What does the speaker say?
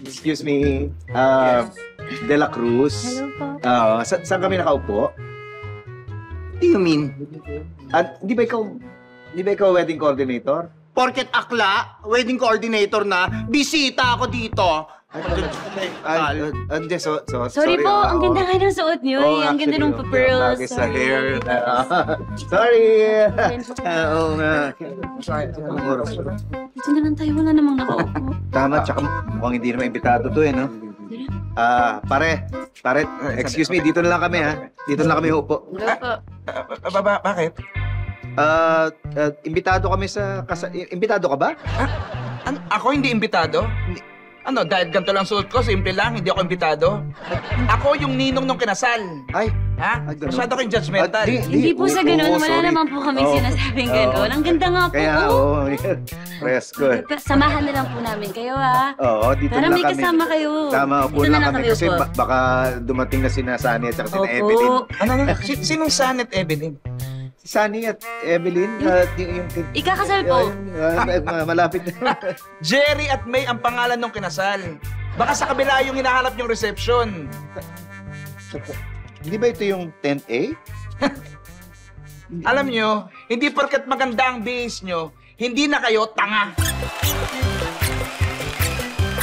Excuse me. De La Cruz. Hello po. Saan kami nakaupo? What do you mean? At di ba ikaw wedding coordinator? Porket akla, wedding coordinator na, bisita ako dito. Hindi, Sorry po, ang ganda nga ng suot niyo. Ang ganda ng pearls. Bagay sa hair. Sorry. Oo nga. Dito na lang tayo, wala namang nakaupo. Tama, tsaka mukhang hindi naman imbitado to no? Pare, excuse me, dito na lang kami ha. Dito na lang kami upo. Bakit? Imbitado kami sa imbitado ka ba? Ako hindi imbitado? Ano, dahil ganito lang suot ko, simple lang, hindi ako imbitado. Ako yung ninong nung kinasal. Ay, Ha? ganun. Masyado kayong judgmental. Hindi po sa ganun, wala sorry. naman po kaming sinasabing ganun. Ang ganda nga po. Kaya, Presko eh. Samahan na lang po namin kayo, ha? Oo, dito Para na may kami. kasama kayo. Tama, upo Dito na kami kasi upo. baka dumating na sina Sunny at saka sina Evelyn. Opo. Ano? Sinong Sanet Evelyn? Si Sunny at Evelyn, yung Ikakasal po. malapit na. Jerry at May ang pangalan nung kinasal. Baka sa kabila yung hinahanap yung reception. Hindi ba ito yung 10A? Alam nyo, hindi porket maganda ang bihis nyo, hindi na kayo tanga.